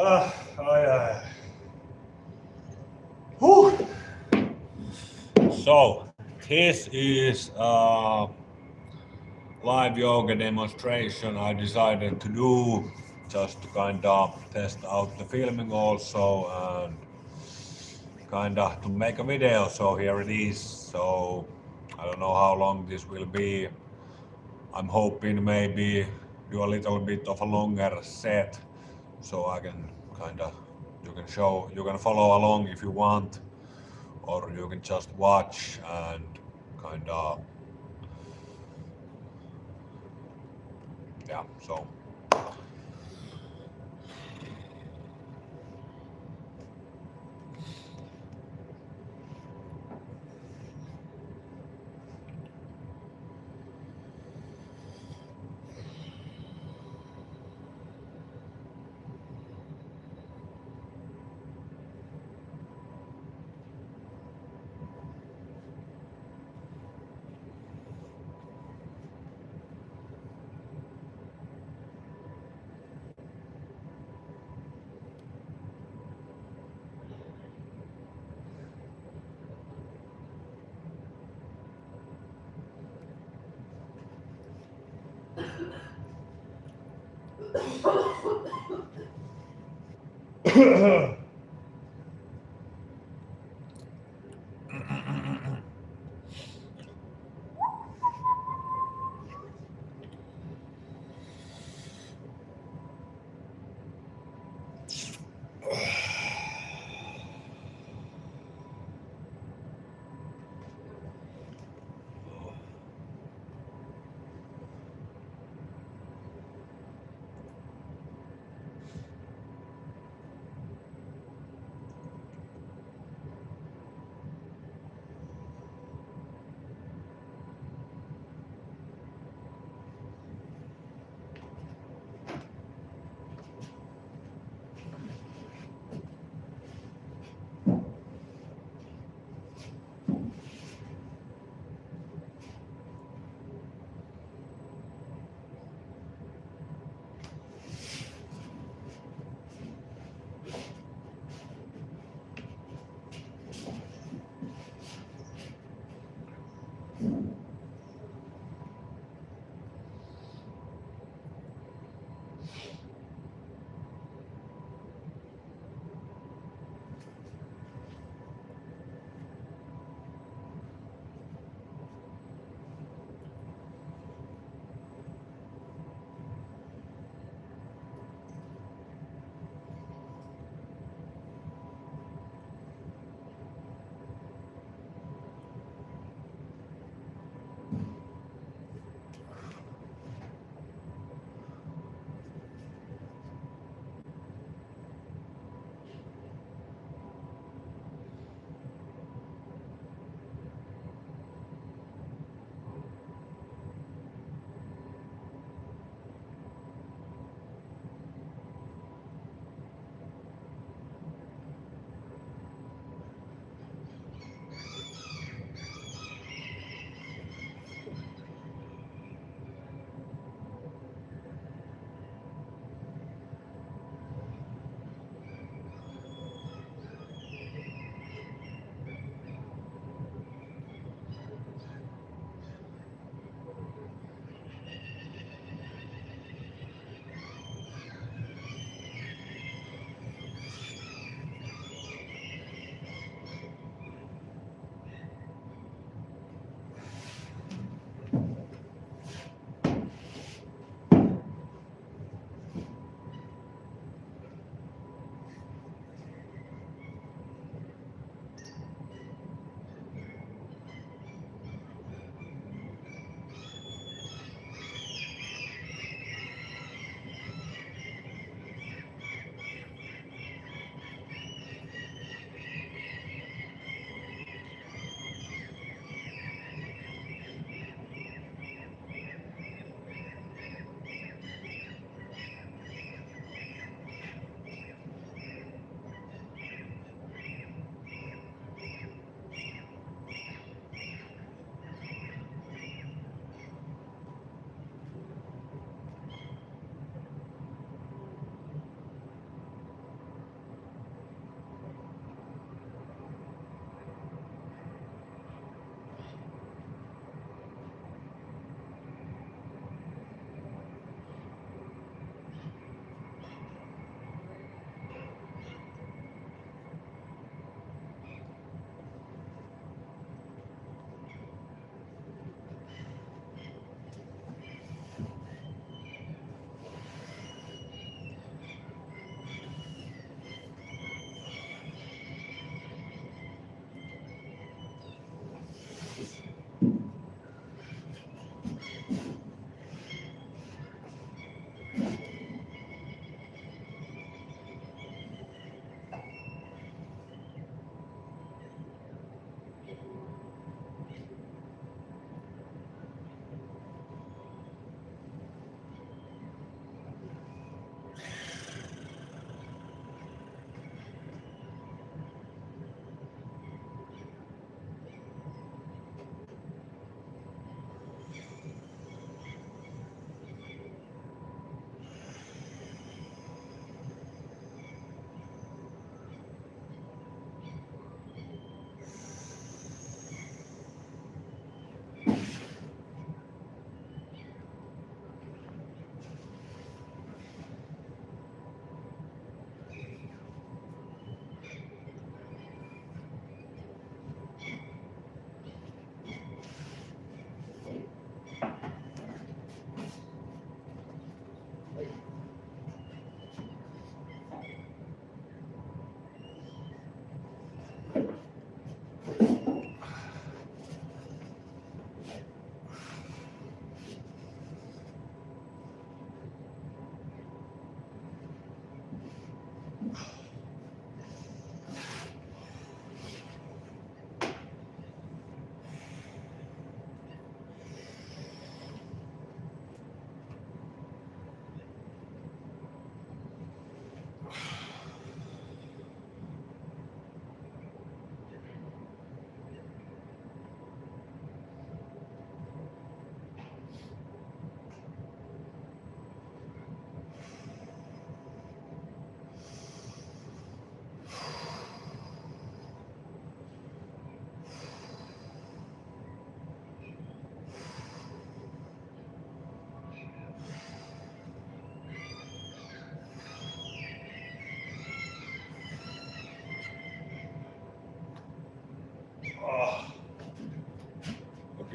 Ai, ai. Whew. So, this is a live yoga demonstration I decided to do just to kind of test out the filming also and kind of to make a video. So here it is. So I don't know how long this will be. I'm hoping maybe do a little bit of a longer set so I can kind of you can follow along if you want, or you can just watch and kind of yeah. So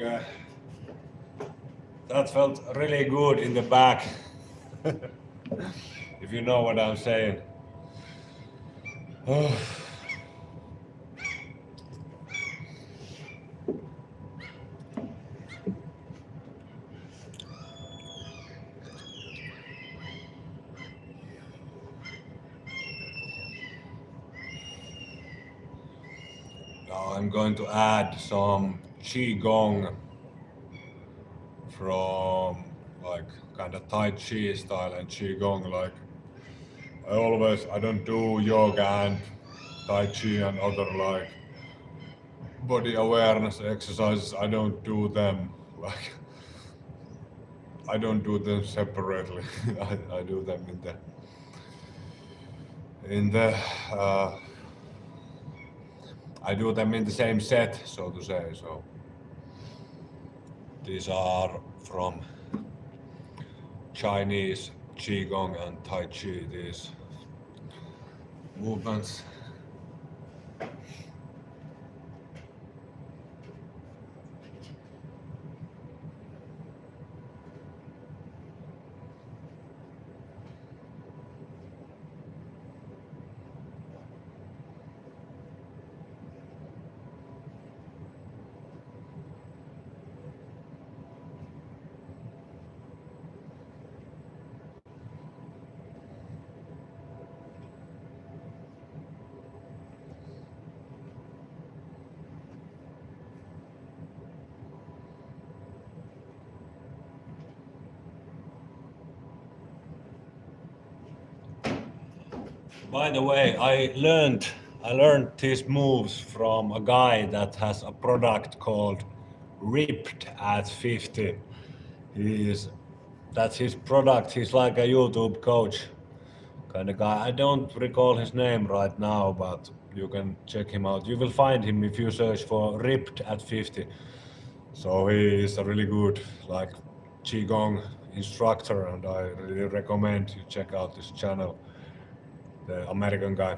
Okay. That felt really good in the back. If you know what I'm saying. Now I'm going to add some Qigong from like kind of Tai Chi style and Qigong. Like I don't do yoga and Tai Chi and other like body awareness exercises. I don't do them like I don't do them separately. I do them in the I do them in the same set, so to say. So these are from Chinese Qigong and Tai Chi, these movements. By the way, I learned these moves from a guy that has a product called Ripped at 50. That's his product. He's like a YouTube coach kind of guy. I don't recall his name right now, but you can check him out. You will find him if you search for Ripped at 50. So he is a really good like Qigong instructor, and I really recommend you check out this channel. The American guy.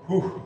Whew.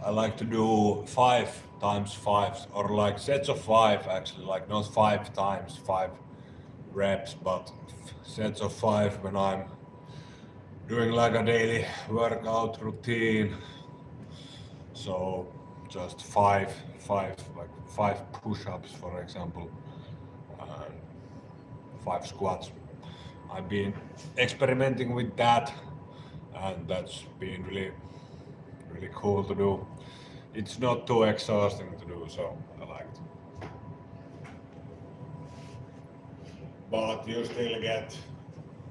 I like to do 5 x 5s or like sets of 5 actually, like not 5 x 5 reps, but sets of 5 when I'm doing like a daily workout routine. So just like 5 push-ups, for example, and 5 squats. I've been experimenting with that, and that's been really cool to do. It's not too exhausting to do, so I like it. But you still get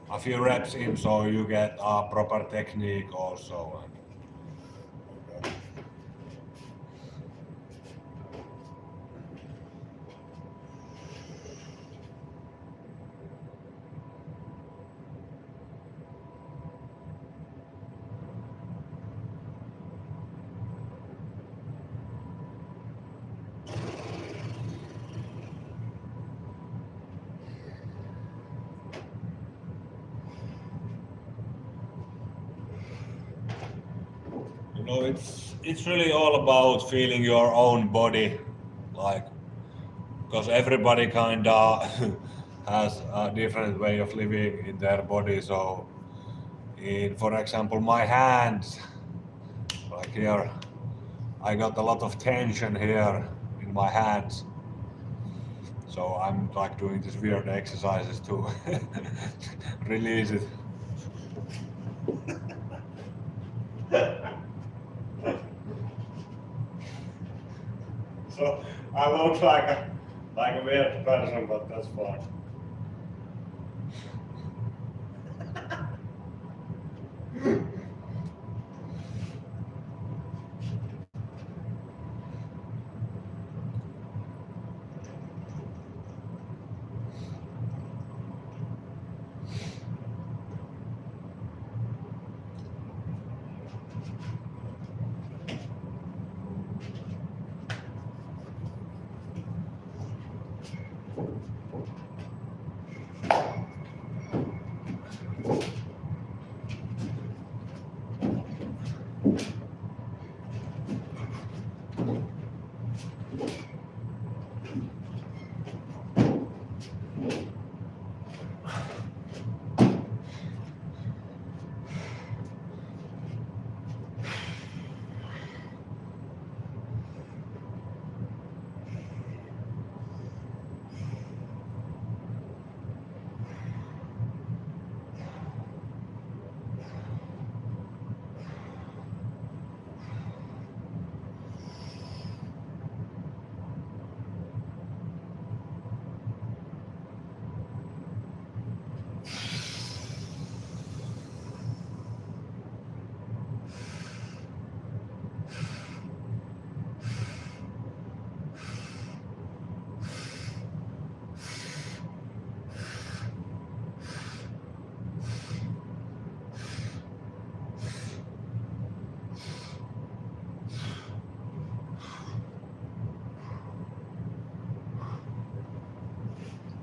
a few reps in, so you get a proper technique also. Okay. You know, it's really all about feeling your own body, like, because everybody kinda has a different way of living in their body. So, for example, my hands, like here, I got a lot of tension here in my hands. So I'm like doing these weird exercises to release it. So I look like a weird person, but that's fine.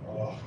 Oh.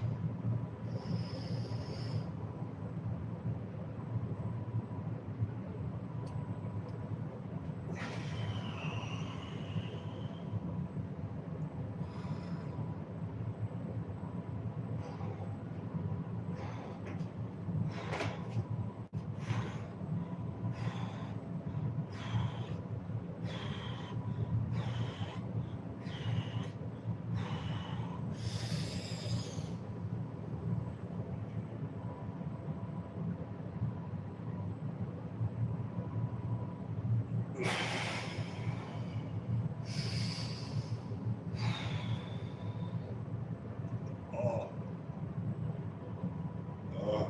Oh. Oh.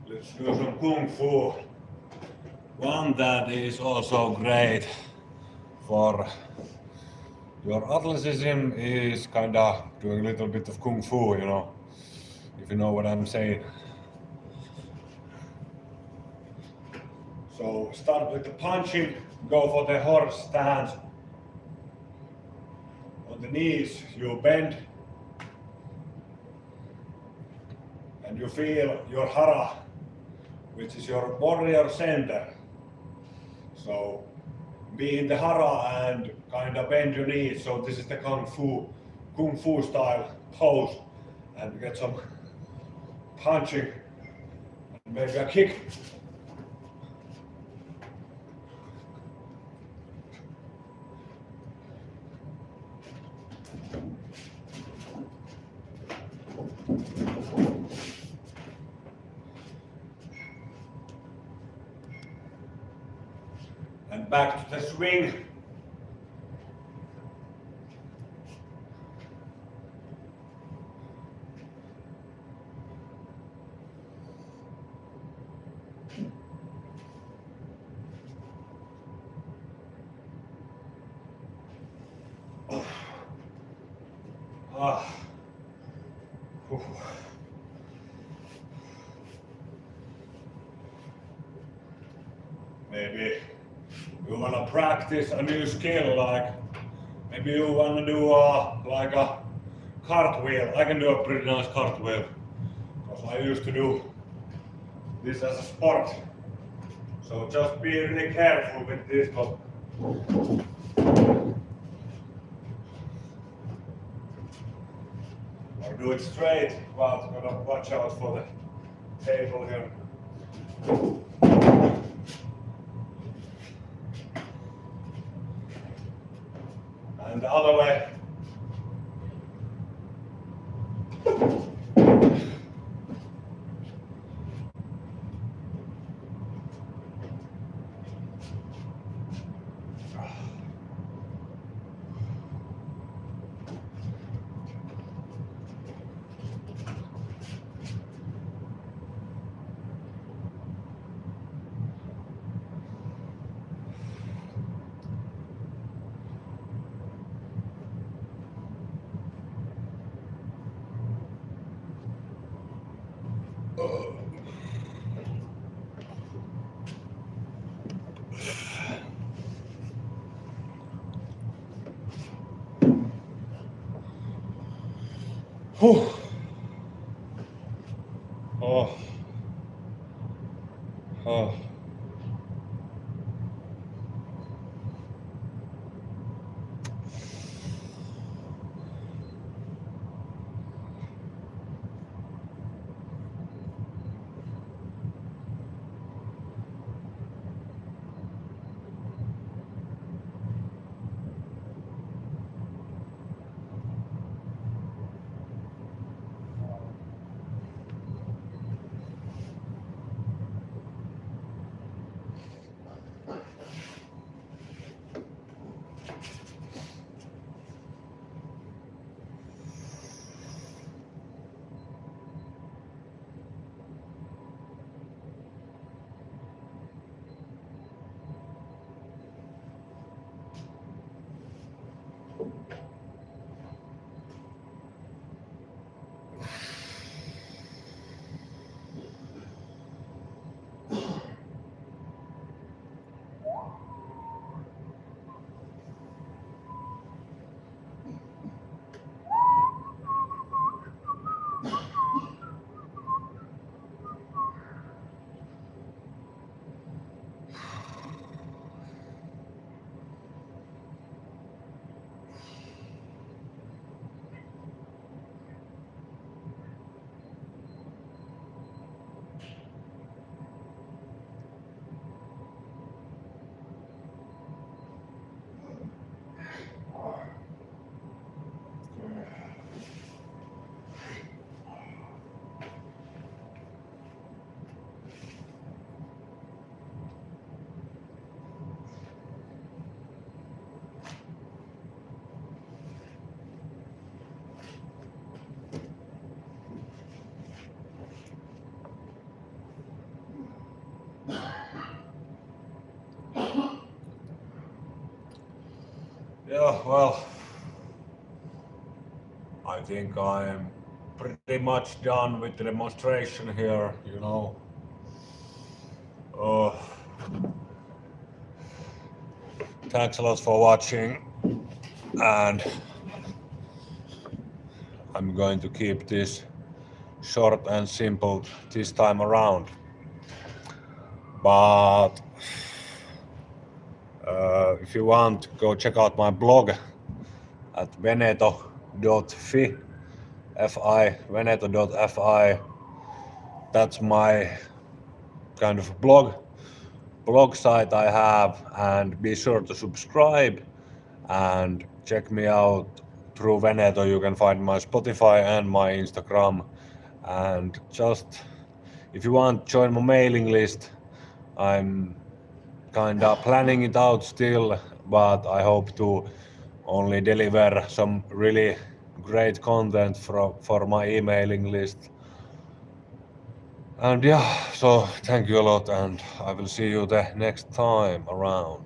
Let's do some kung fu. One that is also great for your athleticism is kinda doing a little bit of kung fu, you know, if you know what I'm saying. So start with the punching, go for the horse stance. On the knees, you bend and you feel your hara, which is your warrior center. So be in the hara and kind of bend your knees. So this is the kung fu style pose, and get some punching and maybe a kick. And back to the swing. Ah. Maybe you wanna practice a new skill, like maybe you wanna do like a cartwheel. I can do a pretty nice cartwheel because I used to do this as a sport. So just be really careful with this. Or do it straight, but gotta watch out for the table here. And the other way. Whew. Oh. Oh. Yeah, well, I think I'm pretty much done with the demonstration here, you know. Uh, Thanks a lot for watching, and I'm going to keep this short and simple this time around. But if you want, go check out my blog at veneto.fi, veneto.fi. That's my kind of blog site I have, and be sure to subscribe and check me out through Veneto. You can find my Spotify and my Instagram, and just if you want, join my mailing list. I'm kinda planning it out still, but I hope to only deliver some really great content for my emailing list. And yeah, so thank you a lot, and I will see you the next time around.